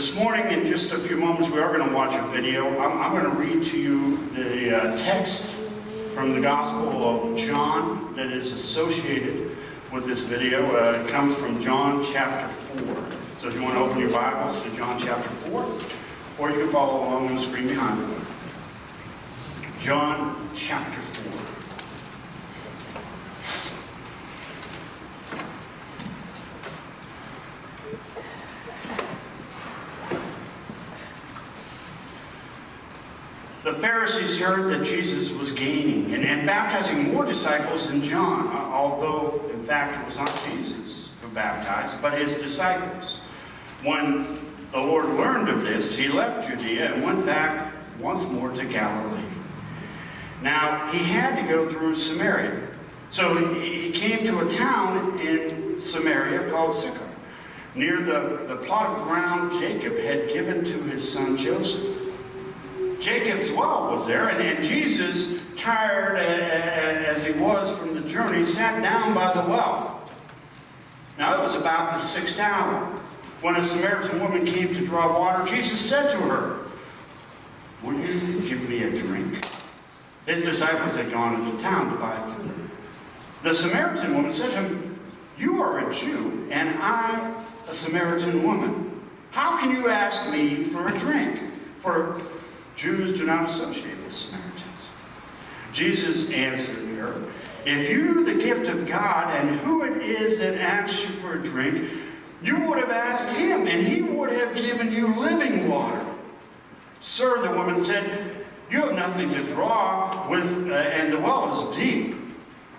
This morning, in just a few moments, we are going to watch a video. I'm going to read to you the text from the Gospel of John that is associated with this video. It comes from John chapter 4. So if you want to open your Bibles to John chapter 4, or you can follow along on the screen behind me. John chapter 4. The Pharisees heard that Jesus was gaining and baptizing more disciples than John, although, in fact, it was not Jesus who baptized, but his disciples. When the Lord learned of this, he left Judea and went back once more to Galilee. Now, he had to go through Samaria. So he came to a town in Samaria called Sychar, near the plot of ground Jacob had given to his son Joseph. Jacob's well was there, and Jesus, tired as he was from the journey, sat down by the well. Now it was about the 6th hour. When a Samaritan woman came to draw water, Jesus said to her, "Will you give me a drink?" His disciples had gone into town to buy food. The Samaritan woman said to him, "You are a Jew, and I a Samaritan woman. How can you ask me for a drink?" For Jews do not associate with Samaritans. Jesus answered her, "If you knew the gift of God and who it is that asks you for a drink, you would have asked him, and he would have given you living water." "Sir," the woman said, "you have nothing to draw with, and the well is deep.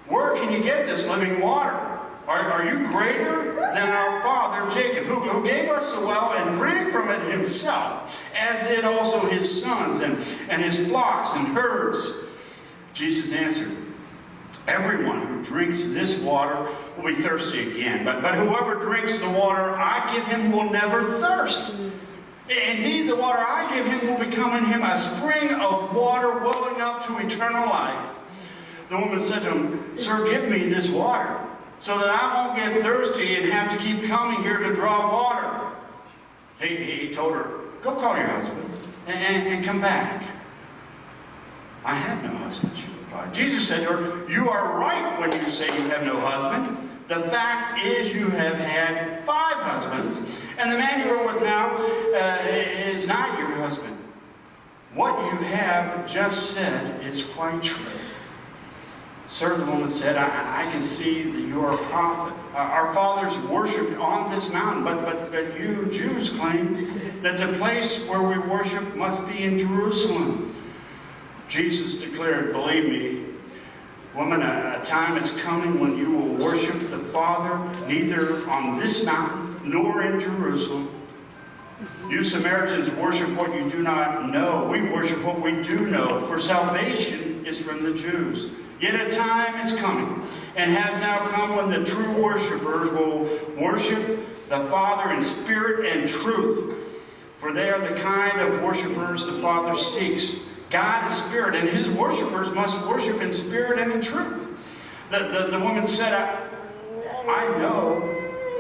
Where can you get this living water? Are you greater than our father Jacob, who gave us the well and drank from it himself, as did also his sons and his flocks and herds?" Jesus answered, "Everyone who drinks this water will be thirsty again, but whoever drinks the water I give him will never thirst. Indeed, the water I give him will become in him a spring of water welling up to eternal life." The woman said to him, "Sir, give me this water, so that I won't get thirsty and have to keep coming here to draw water." He told her, "Go call your husband and come back." "I have no husband," she replied. Jesus said to her, "You are right when you say you have no husband. The fact is you have had 5 husbands, and the man you are with now is not your husband. What you have just said is quite true." "Sir," the woman said, I can see that you are a prophet. Our fathers worshipped on this mountain, but you Jews claim that the place where we worship must be in Jerusalem." Jesus declared, "Believe me, woman, a time is coming when you will worship the Father neither on this mountain nor in Jerusalem. You Samaritans worship what you do not know. We worship what we do know, for salvation is from the Jews. Yet a time is coming, and has now come, when the true worshipers will worship the Father in spirit and truth, for they are the kind of worshipers the Father seeks. God is spirit, and his worshipers must worship in spirit and in truth." The woman said, I know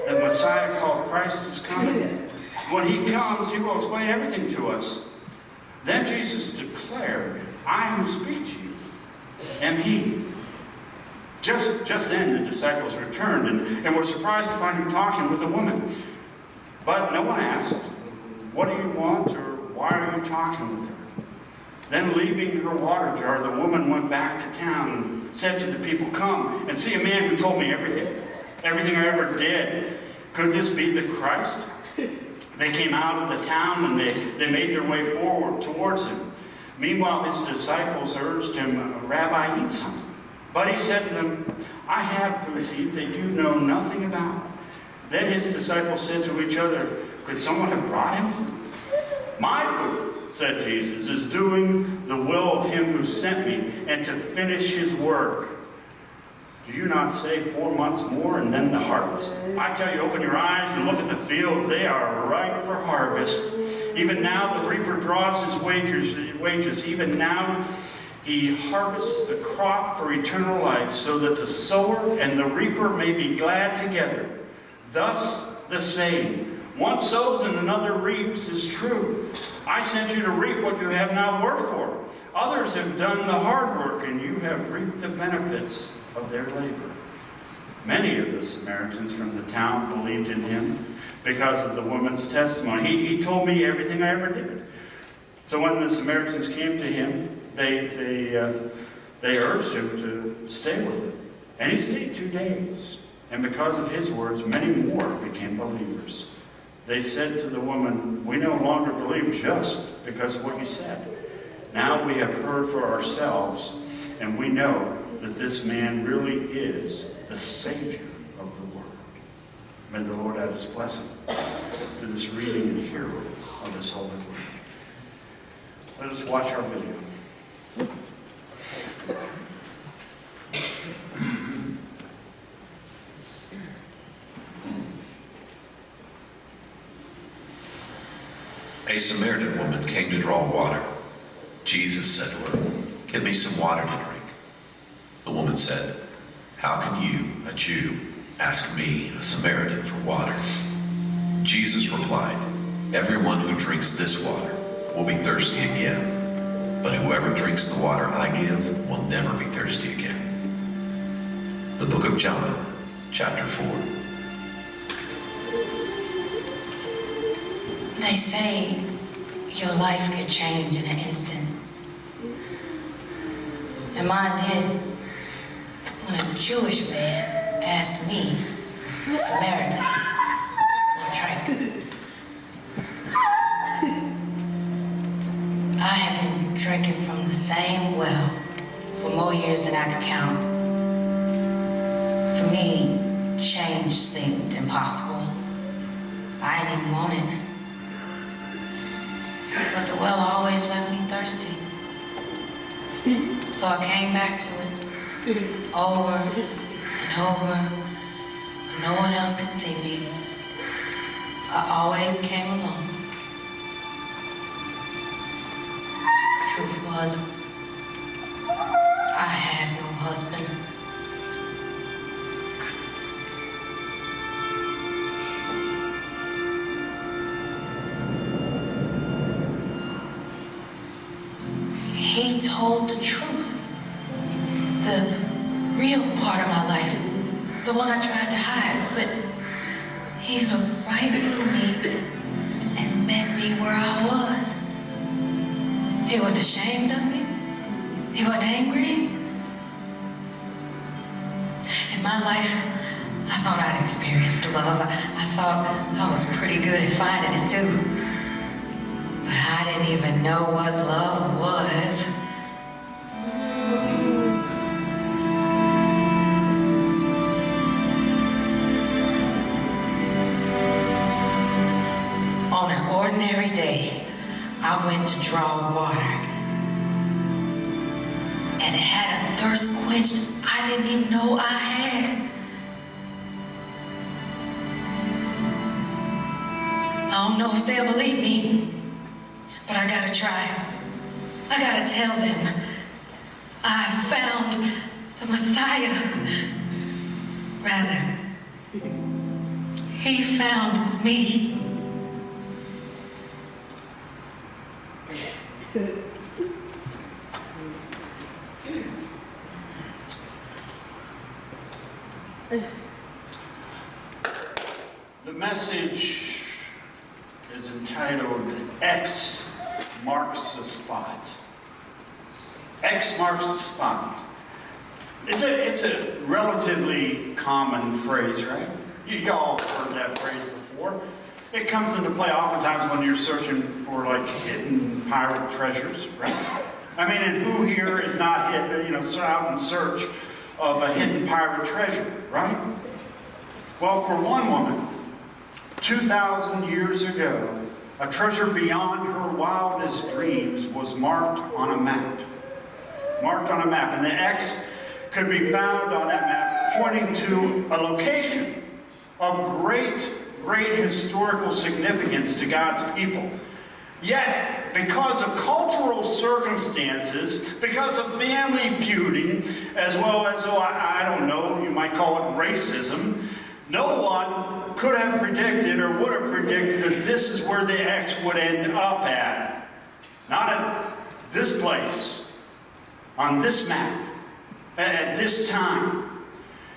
that Messiah called Christ is coming. When he comes, he will explain everything to us." Then Jesus declared, "I who speak to you am he." Just then the disciples returned and were surprised to find him talking with a woman. But no one asked, "What do you want?" or "Why are you talking with her?" Then, leaving her water jar, the woman went back to town and said to the people, "Come and see a man who told me everything I ever did. Could this be the Christ?" They came out of the town and they made their way forward towards him. Meanwhile, his disciples urged him, "Rabbi, eat something." But he said to them, "I have food to eat that you know nothing about." Then his disciples said to each other, "Could someone have brought him food?" "My food," said Jesus, "is doing the will of him who sent me and to finish his work. Do you not say 4 months more and then the harvest? I tell you, open your eyes and look at the fields. They are ripe for harvest. Even now the reaper draws his wages. Even now he harvests the crop for eternal life, so that the sower and the reaper may be glad together. Thus the saying, One sows and another reaps is true. I sent you to reap what you have not worked for. Others have done the hard work, and you have reaped the benefits of their labor. Many of the Samaritans from the town believed in him because of the woman's testimony. He told me everything I ever did. So when the Samaritans came to him, they urged him to stay with them. And he stayed 2 days. And because of his words, many more became believers. They said to the woman, "We no longer believe just because of what you said. Now we have heard for ourselves, and we know that this man really is the Savior of the world." May the Lord add his blessing to this reading and hearing of this holy word. Let us watch our video. A Samaritan woman came to draw water. Jesus said to her, "Give me some water to drink." The woman said, "How can you, a Jew, ask me, a Samaritan, for water?" Jesus replied, "Everyone who drinks this water will be thirsty again, but whoever drinks the water I give will never be thirsty again." The book of John, chapter 4. They say your life could change in an instant. And mine did when a Jewish man asked me, a Samaritan, for a drink. I have been drinking from the same well for more years than I could count. For me, change seemed impossible. I didn't even want it. But the well always left me thirsty. So I came back to it over and over when no one else could see me. I always came alone. Truth was, I had no husband. He told the truth, the real part of my life, the one I tried to hide, but he looked right through me and met me where I was. He wasn't ashamed of me. He wasn't angry. In my life, I thought I'd experienced love. I thought I was pretty good at finding it too. But I didn't even know what love was. On an ordinary day, I went to draw water and had a thirst quenched I didn't even know I had. I don't know if they'll believe me, but I gotta try. I gotta tell them I found the Messiah. Rather, he found me. The message is entitled X Marks the Spot. X marks the spot. It's a relatively common phrase, right? You all heard that phrase before. It comes into play oftentimes when you're searching for like hidden pirate treasures, right? I mean, and who here is not out in search of a hidden pirate treasure, right? Well, for one woman, 2,000 years ago, a treasure beyond her wildest dreams was marked on a map. Marked on a map. And the X could be found on that map pointing to a location of great historical significance to God's people. Yet, because of cultural circumstances, because of family feuding, as well as, I don't know, you might call it racism, no one could have predicted or would have predicted that this is where the X would end up at. Not at this place, on this map, at this time.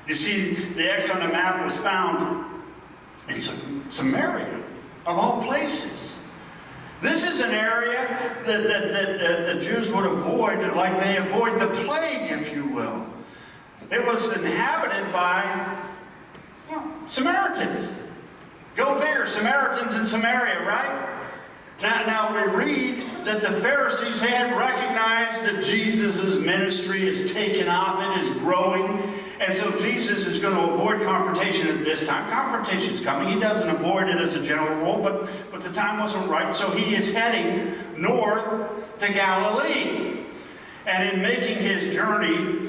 You see, the X on the map was found in Samaria, of all places. This is an area that the Jews would avoid, like they avoid the plague, if you will. It was inhabited by Samaritans. Go figure, Samaritans in Samaria, right? Now we read that the Pharisees had recognized that Jesus' ministry is taken off, it is growing, and so Jesus is going to avoid confrontation at this time. Confrontation is coming. He doesn't avoid it as a general rule, but the time wasn't right, so he is heading north to Galilee. And in making his journey,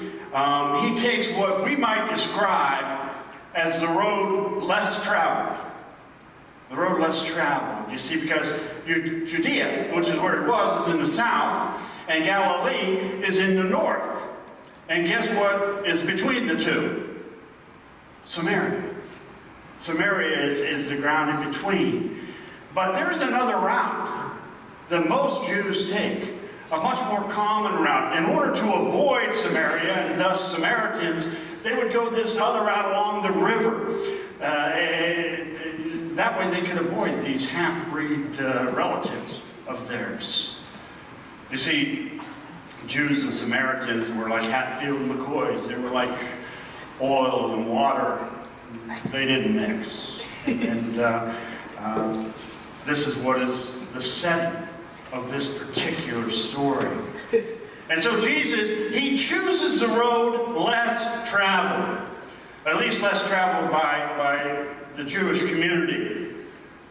he takes what we might describe as the road less traveled. The road less traveled. You see, because Judea, which is where it was, is in the south, and Galilee is in the north. And guess what is between the two? Samaria. Samaria is the ground in between. But there's another route that most Jews take, a much more common route. In order to avoid Samaria, and thus Samaritans, they would go this other route along the river. That way they could avoid these half-breed relatives of theirs. You see, Jews and Samaritans were like Hatfield and McCoys. They were like oil and water. They didn't mix. And this is what is the setting of this particular story. And so Jesus, he chooses the road less traveled, at least less traveled by the Jewish community.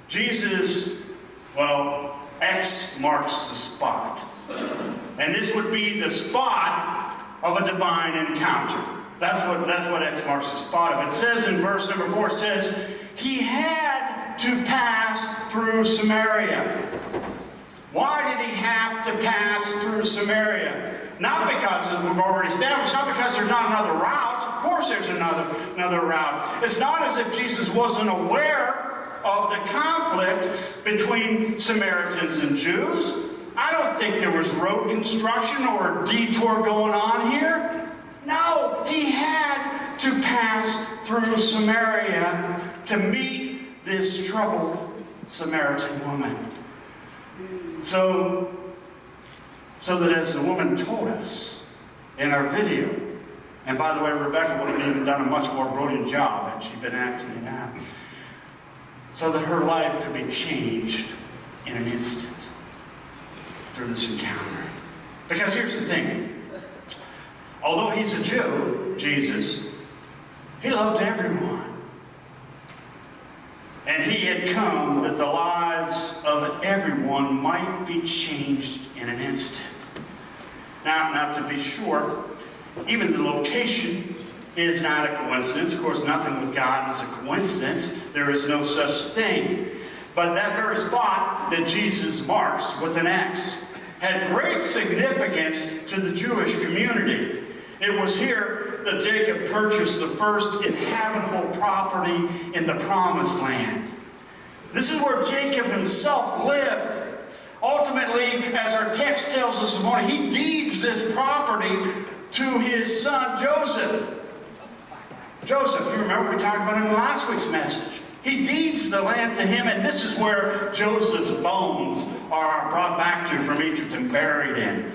Jesus, well, X marks the spot. And this would be the spot of a divine encounter. That's what X marks the spot of. It says in verse number 4, it says, he had to pass through Samaria. Why did he have to pass through Samaria? Not because, as we've already established, not because there's not another route. Of course there's another route. It's not as if Jesus wasn't aware of the conflict between Samaritans and Jews. I don't think there was road construction or a detour going on here. No, he had to pass through Samaria to meet this troubled Samaritan woman. So that as the woman told us in our video, and by the way, Rebecca would have even done a much more brilliant job had she been acting it out, so that her life could be changed in an instant through this encounter. Because here's the thing. Although he's a Jew, Jesus, he loved everyone. And he had come that the lives of everyone might be changed in an instant. Now, to be sure, even the location is not a coincidence. Of course, nothing with God is a coincidence. There is no such thing. But that very spot that Jesus marks with an X had great significance to the Jewish community. It was here that Jacob purchased the first inhabitable property in the Promised Land. This is where Jacob himself lived. Ultimately, as our text tells us this morning, he deeds this property to his son Joseph. Joseph, you remember we talked about him in last week's message. He deeds the land to him, and this is where Joseph's bones are brought back to from Egypt and buried in.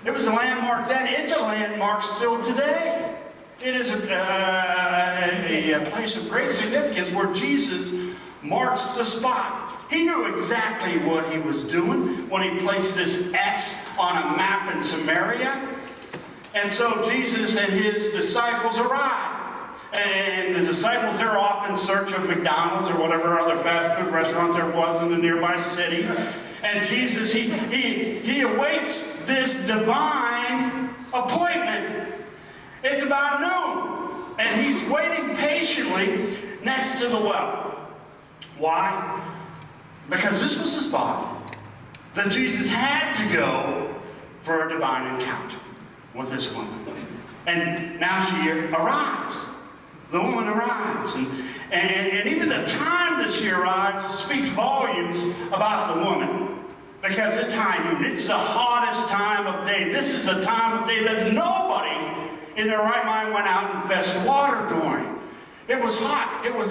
It was a landmark then. It's a landmark still today. It is a place of great significance where Jesus marks the spot. He knew exactly what he was doing when he placed this X on a map in Samaria. And so Jesus and his disciples arrived. And the disciples, they're off in search of McDonald's or whatever other fast food restaurant there was in the nearby city. And Jesus, he awaits this divine appointment. It's about noon. And he's waiting patiently next to the well. Why? Because this was the spot that Jesus had to go for a divine encounter with this woman. And now she arrives. The woman arrives. And even the time that she arrives speaks volumes about the woman. Because it's high noon. It's the hottest time of day. This is a time of day that nobody in their right mind went out and fetched water during. It was hot. It was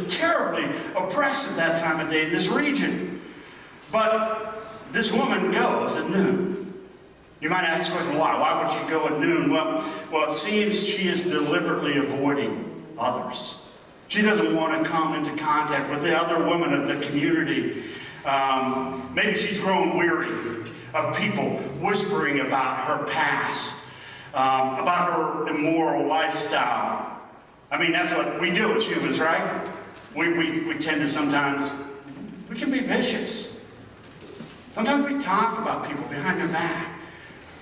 terribly oppressive that time of day in this region. But this woman goes at noon. You might ask the question, why? Why would she go at noon? Well, it seems she is deliberately avoiding others. She doesn't want to come into contact with the other women of the community. Maybe she's grown weary of people whispering about her past, about her immoral lifestyle. I mean, that's what we do as humans, right? We tend to sometimes, we can be vicious. Sometimes we talk about people behind their back.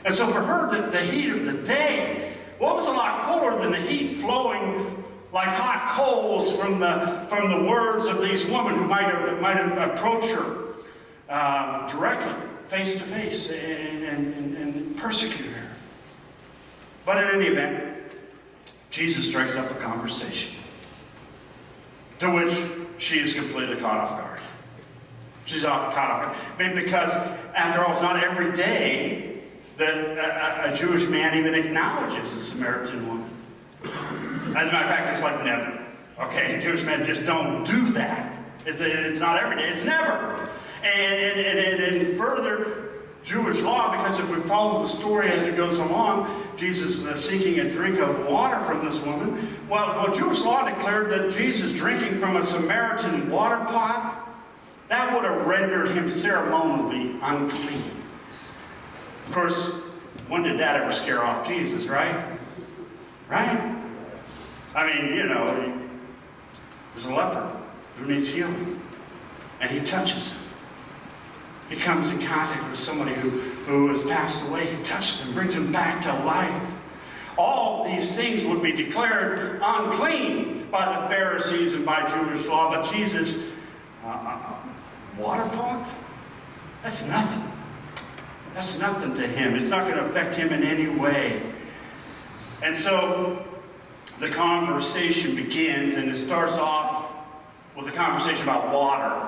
And so for her, the heat of the day, what was a lot colder than the heat flowing like hot coals from the words of these women who might have approached her directly, face to face, and persecute her. But in any event, Jesus strikes up a conversation to which she is completely caught off guard. She's caught off guard. Because, after all, it's not every day that a Jewish man even acknowledges a Samaritan woman. As a matter of fact, it's like never. Okay, Jewish men just don't do that. It's not every day, it's never. And further, Jewish law, because if we follow the story as it goes along, Jesus seeking a drink of water from this woman. Well, Jewish law declared that Jesus drinking from a Samaritan water pot, that would have rendered him ceremonially unclean. Of course, when did that ever scare off Jesus, right? Right? I mean, there's a leper who needs healing, and he touches him. He comes in contact with somebody who has passed away. He touches him, brings him back to life. All these things would be declared unclean by the Pharisees and by Jewish law, but Jesus, water pot? That's nothing. That's nothing to him. It's not going to affect him in any way. And so the conversation begins, and it starts off with a conversation about water.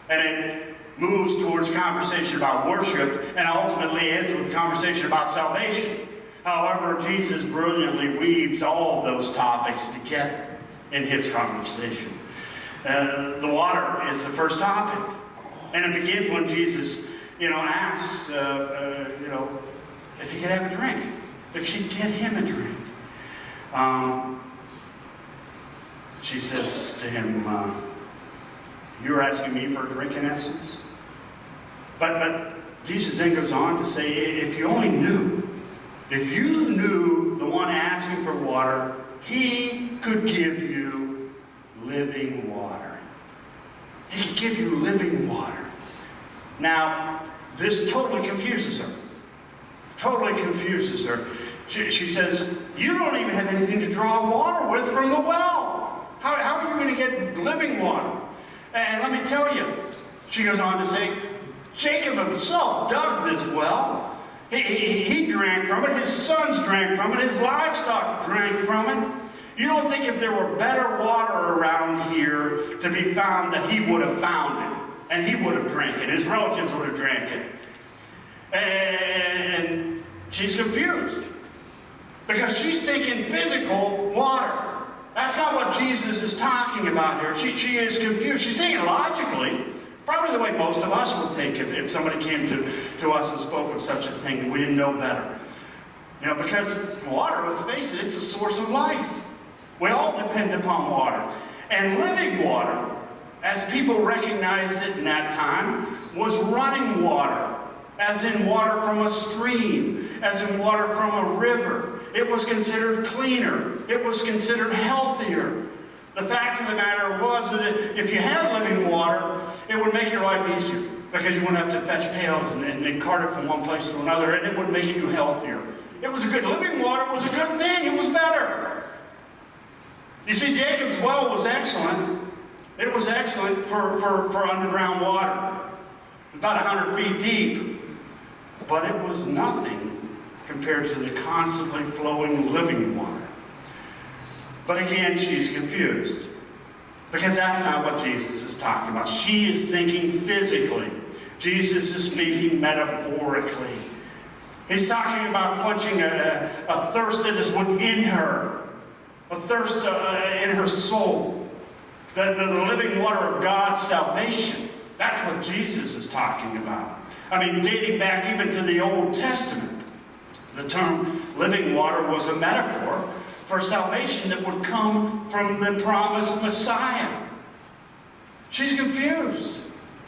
And it moves towards a conversation about worship, and ultimately ends with a conversation about salvation. However, Jesus brilliantly weaves all of those topics together in his conversation. The water is the first topic. And it begins when Jesus, asks, if he could have a drink. If she'd get him a drink. She says to him, you're asking me for a drink in essence? But Jesus then goes on to say, if you knew the one asking for water, he could give you living water. He could give you living water. Now, this totally confuses her. Totally confuses her. She says, you don't even have anything to draw water with from the well. How are you going to get living water? And let me tell you, she goes on to say, Jacob himself dug this well. He drank from it. His sons drank from it. His livestock drank from it. You don't think if there were better water around here to be found that he would have found it. And he would have drank it. His relatives would have drank it. And she's confused. Because she's thinking physical water. That's not what Jesus is talking about here. She is confused. She's thinking logically, probably the way most of us would think if somebody came to us and spoke of such a thing and we didn't know better. Because water, let's face it, it's a source of life. We all depend upon water. And living water, as people recognized it in that time, was running water. As in water from a stream, as in water from a river. It was considered cleaner. It was considered healthier. The fact of the matter was that if you had living water, it would make your life easier because you wouldn't have to fetch pails and cart it from one place to another, and it would make you healthier. It was a good, living water was a good thing. It was better. You see, Jacob's well was excellent. It was excellent for underground water, about 100 feet deep. But it was nothing compared to the constantly flowing living water. But again, she's confused. Because that's not what Jesus is talking about. She is thinking physically. Jesus is speaking metaphorically. He's talking about quenching a thirst that is within her, a thirst in her soul, the living water of God's salvation. That's what Jesus is talking about. I mean, dating back even to the Old Testament, the term living water was a metaphor for salvation that would come from the promised Messiah. She's confused.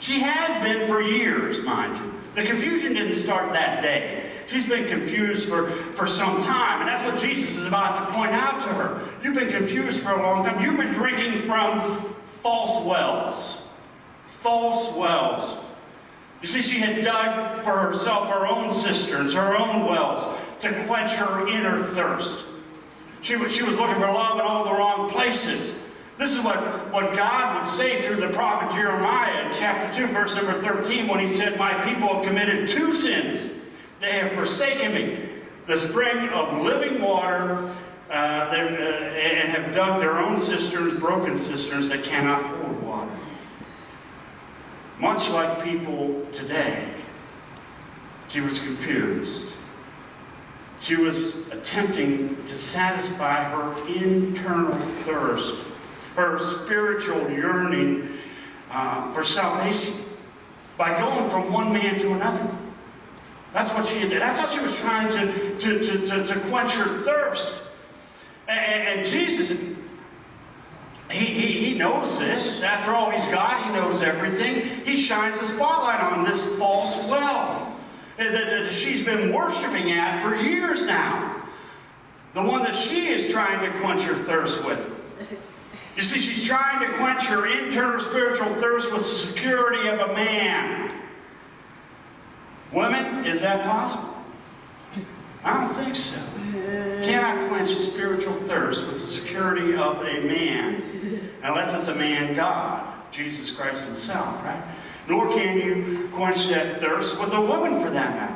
She has been for years, mind you. The confusion didn't start that day. She's been confused for some time, and that's what Jesus is about to point out to her. You've been confused for a long time. You've been drinking from false wells. False wells. You see, she had dug for herself her own cisterns, her own wells, to quench her inner thirst. She was looking for love in all the wrong places. This is what God would say through the prophet Jeremiah in chapter 2, verse number 13, when he said, "My people have committed two sins. They have forsaken me, the spring of living water, and have dug their own cisterns, broken cisterns that cannot hold water." Much like people today, she was confused. She was attempting to satisfy her internal thirst, her spiritual yearning for salvation, by going from one man to another. That's what she did. That's how she was trying to quench her thirst. And Jesus, he knows this. After all, he's God. He knows everything. He shines the spotlight on this false well that she's been worshiping at for years now. The one that she is trying to quench her thirst with. You see, she's trying to quench her internal spiritual thirst with the security of a man. Women, is that possible? I don't think so. Cannot quench a spiritual thirst with the security of a man, unless it's a man God, Jesus Christ himself, right? Nor can you quench that thirst with a woman, for that matter.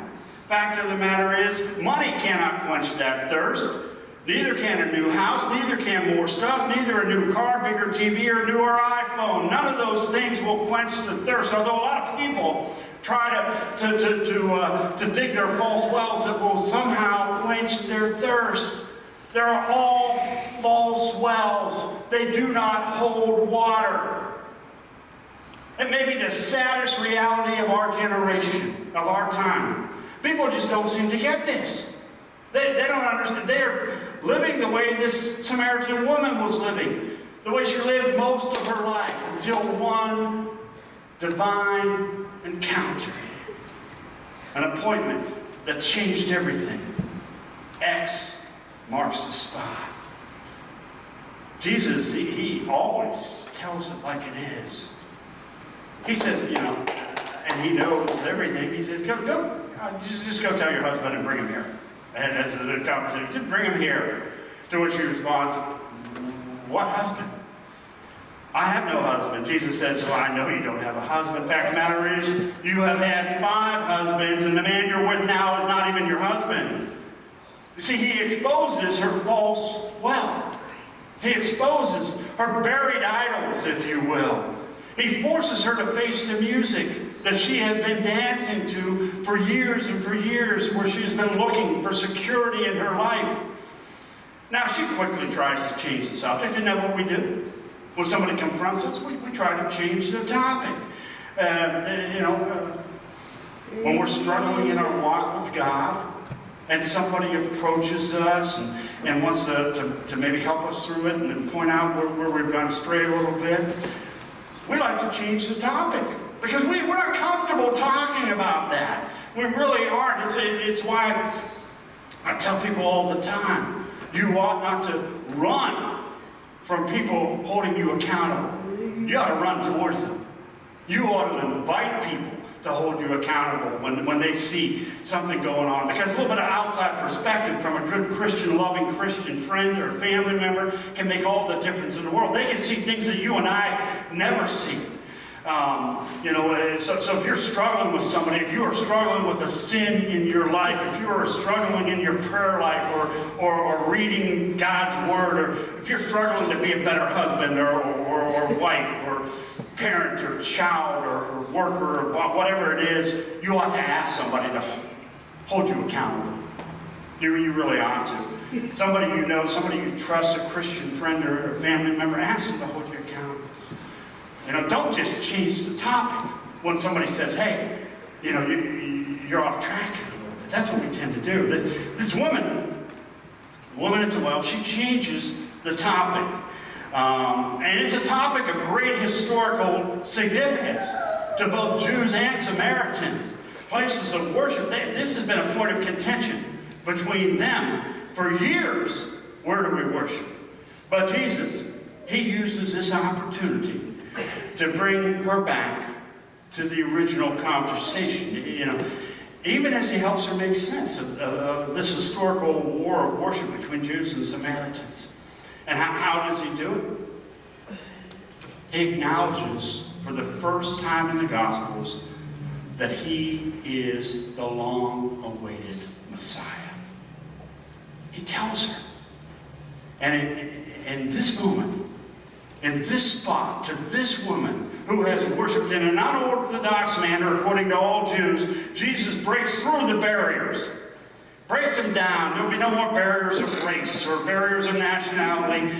Fact of the matter is, money cannot quench that thirst. Neither can a new house, neither can more stuff, neither a new car, bigger TV, or newer iPhone. None of those things will quench the thirst. Although a lot of people try to dig their false wells that will somehow quench their thirst. They're all false wells. They do not hold water. It may be the saddest reality of our generation, of our time. People just don't seem to get this. They don't understand. They're living the way this Samaritan woman was living, the way she lived most of her life, until one divine encounter, an appointment that changed everything. X marks the spot. Jesus, he always tells it like it is. He says, and he knows everything. He says, go, just go tell your husband and bring him here. And as a conversation, just bring him here. To which he responds, what husband? I have no husband. Jesus says, well, I know you don't have a husband. Fact of the matter is, you have had 5 husbands, and the man you're with now is not even your husband. You see, he exposes her false well. He exposes her buried idols, if you will. He forces her to face the music that she has been dancing to for years and for years, where she has been looking for security in her life. Now, she quickly tries to change the subject. Isn't that what we do? When somebody confronts us, we try to change the topic. When we're struggling in our walk with God, and somebody approaches us and wants to maybe help us through it and point out where we've gone astray a little bit, we like to change the topic. Because we're not comfortable talking about that. We really aren't. It's why I tell people all the time, you ought not to run from people holding you accountable. You ought to run towards them. You ought to invite people to hold you accountable when they see something going on. Because a little bit of outside perspective from a good Christian, loving Christian friend or family member can make all the difference in the world. They can see things that you and I never see. So if you're struggling with somebody, if you are struggling with a sin in your life, if you are struggling in your prayer life or reading God's Word, or if you're struggling to be a better husband or or wife or parent or child or worker or whatever it is, you ought to ask somebody to hold you accountable. You really ought to. Somebody you know, somebody you trust, a Christian friend or a family member, ask them to hold you accountable. You know, don't just change the topic when somebody says, hey, you know, you're off track a little bit. That's what we tend to do. This woman at the well, she changes the topic. And it's a topic of great historical significance to both Jews and Samaritans. Places of worship, this has been a point of contention between them for years. Where do we worship? But Jesus, he uses this opportunity to bring her back to the original conversation. You know, even as he helps her make sense of this historical war of worship between Jews and Samaritans. And how does he do it? He acknowledges for the first time in the Gospels that he is the long-awaited Messiah. He tells her. And in this moment, in this spot, to this woman who has worshipped in an unorthodox manner according to all Jews, Jesus breaks through the barriers. Breaks them down. There'll be no more barriers of race or barriers of nationality.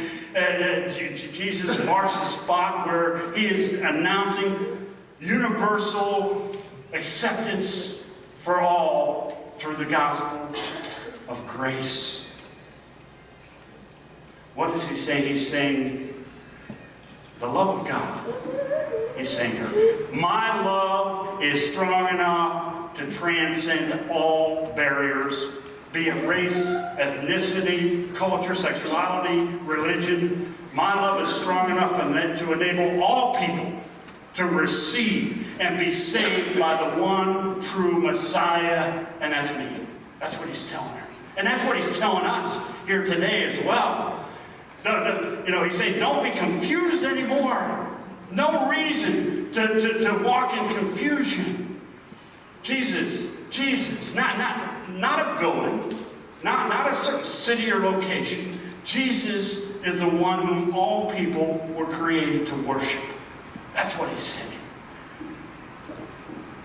Jesus marks a spot where he is announcing universal acceptance for all through the gospel of grace. What is he saying? He's saying the love of God. He's saying here, my love is strong enough to transcend all barriers, be it race, ethnicity, culture, sexuality, religion. My love is strong enough to enable all people to receive and be saved by the one true Messiah, and that's me. That's what he's telling her. And that's what he's telling us here today as well. You know, he's saying, don't be confused anymore. No reason to walk in confusion. Jesus, not a building, not a certain city or location. Jesus is the one whom all people were created to worship. That's what he's saying.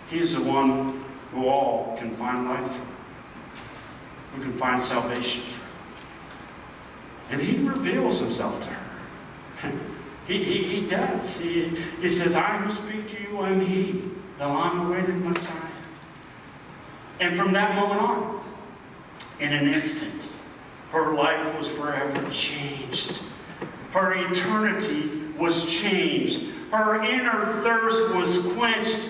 He is the one who all can find life through, who can find salvation through. And he reveals himself to her. He does. He says, I who speak to you am he, the long-awaited Messiah. And from that moment on, in an instant, her life was forever changed. Her eternity was changed. Her inner thirst was quenched.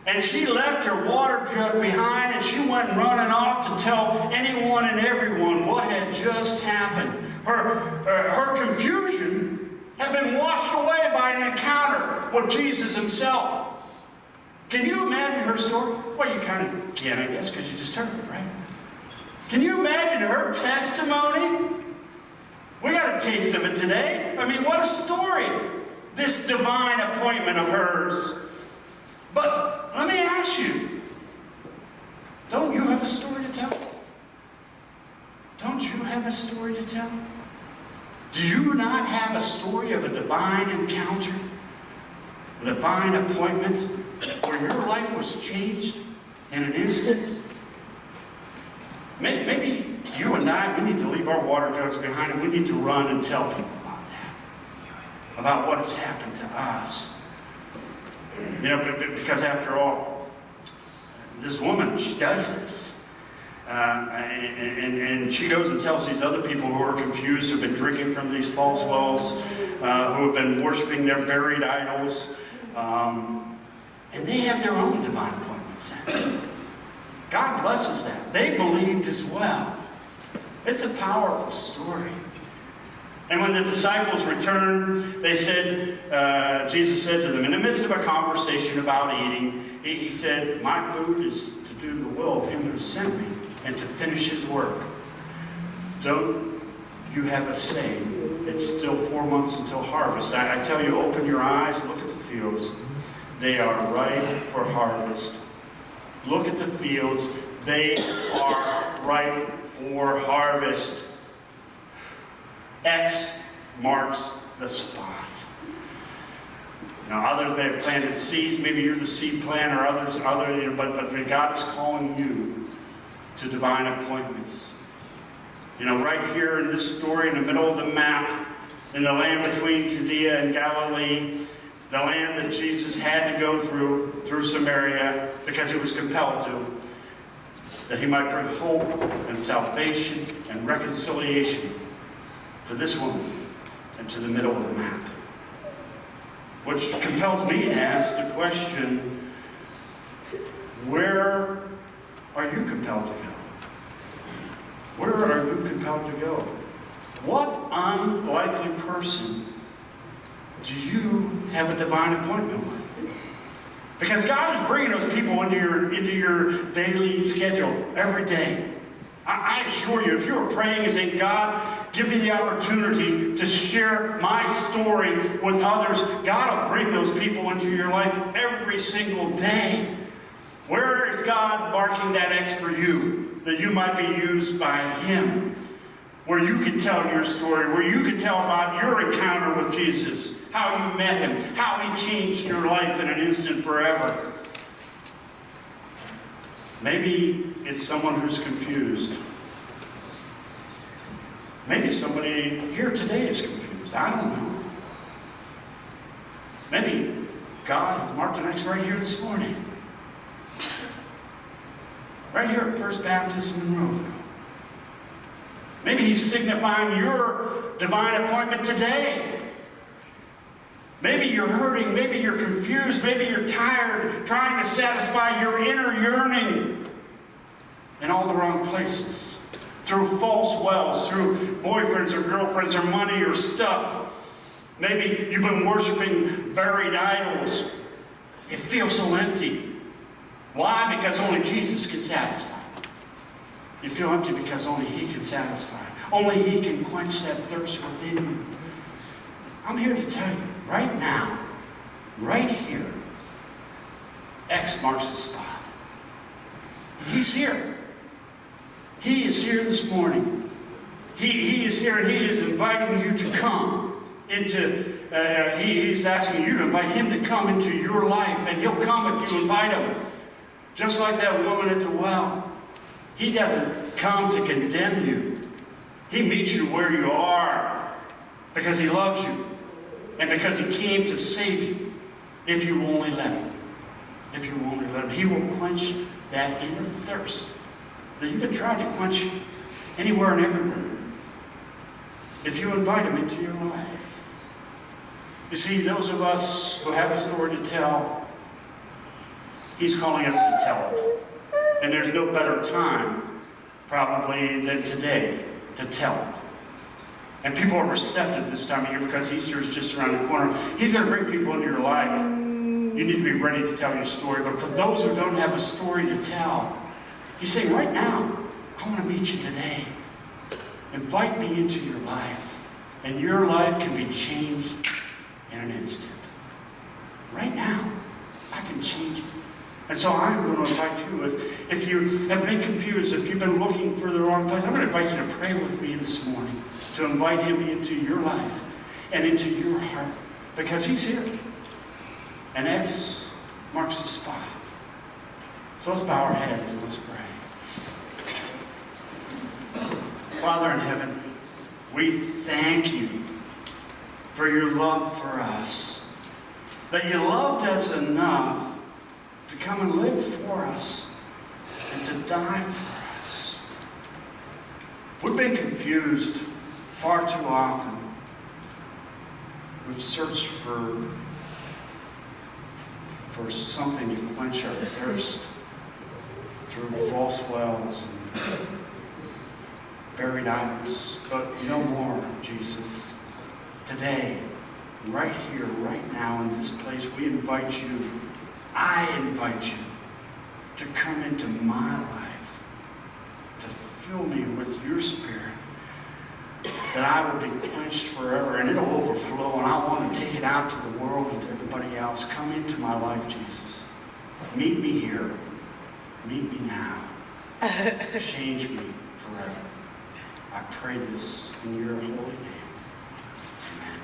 And she left her water jug behind and she went running off to tell anyone and everyone what had just happened. Her confusion had been washed away by an encounter with Jesus himself. Can you imagine her story? Well, you kind of can, I guess, because you just heard it, right? Can you imagine her testimony? We got a taste of it today. I mean, what a story. This divine appointment of hers. But let me ask you, don't you have a story to tell? Don't you have a story to tell? Do you not have a story of a divine encounter? A divine appointment where your life was changed in an instant? Maybe you and I, we need to leave our water jugs behind and we need to run and tell people about that. About what has happened to us. You know, because after all, this woman, she does this. And she goes and tells these other people who are confused, who've been drinking from these false wells, who have been worshiping their buried idols. And they have their own divine appointments. God blesses them. They believed as well. It's a powerful story. And when the disciples returned, they said, Jesus said to them, in the midst of a conversation about eating, he said, my food is to do the will of him who sent me and to finish his work. Don't you have a saying, it's still 4 months until harvest. I tell you, open your eyes, look at the fields. They are ripe for harvest. Look at the fields. They are ripe for harvest. X marks the spot. Others may have planted seeds. Maybe you're the seed planter. But God is calling you to divine appointments. Right here in this story, in the middle of the map, in the land between Judea and Galilee, the land that Jesus had to go through Samaria, because he was compelled to, that he might bring hope and salvation and reconciliation to this woman and to the middle of the map. Which compels me to ask the question, where are you compelled to go? Where are you compelled to go? What unlikely person do you have a divine appointment with? Because God is bringing those people into your daily schedule every day. I assure you, if you are praying and saying, God, give me the opportunity to share my story with others, God will bring those people into your life every single day. Where is God marking that X for you, that you might be used by him? Where you can tell your story, where you can tell about your encounter with Jesus, how you met him, how he changed your life in an instant forever. Maybe it's someone who's confused. Maybe somebody here today is confused. I don't know. Maybe God has marked an X right here this morning. Right here at First Baptist Monroeville. Maybe he's signifying your divine appointment today. Maybe you're hurting, maybe you're confused, maybe you're tired, trying to satisfy your inner yearning in all the wrong places. Through false wells, through boyfriends or girlfriends or money or stuff. Maybe you've been worshiping buried idols. It feels so empty. Why? Because only Jesus can satisfy. You feel empty because only he can satisfy. Only he can quench that thirst within you. I'm here to tell you, right now, right here, X marks the spot. He's here. He is here this morning. He is here and he is inviting you to come into, he's asking you to invite him to come into your life, and he'll come if you invite him. Just like that woman at the well. He doesn't come to condemn you. He meets you where you are because he loves you and because he came to save you if you only let him. If you only let him. He will quench that inner thirst that you've been trying to quench anywhere and everywhere. If you invite him into your life. You see, those of us who have a story to tell, he's calling us to tell it. And there's no better time, probably, than today to tell it. And people are receptive this time of year because Easter is just around the corner. He's going to bring people into your life. You need to be ready to tell your story. But for those who don't have a story to tell, he's saying, right now, I want to meet you today. Invite me into your life. And your life can be changed in an instant. Right now, I can change it. And so I'm going to invite you, if you have been confused, if you've been looking for the wrong place, I'm going to invite you to pray with me this morning, to invite him into your life and into your heart, because he's here. And X marks the spot. So let's bow our heads and let's pray. Father in heaven, we thank you for your love for us, that you loved us enough to come and live for us and to die for us. We've been confused far too often. We've searched for something to quench our thirst through false wells and buried idols. But no more, Jesus. Today, right here, right now, in this place, we invite you. I invite you to come into my life, to fill me with your Spirit, that I will be quenched forever, and it'll overflow, and I want to take it out to the world and to everybody else. Come into my life, Jesus. Meet me here. Meet me now. Change me forever. I pray this in your holy name. Amen.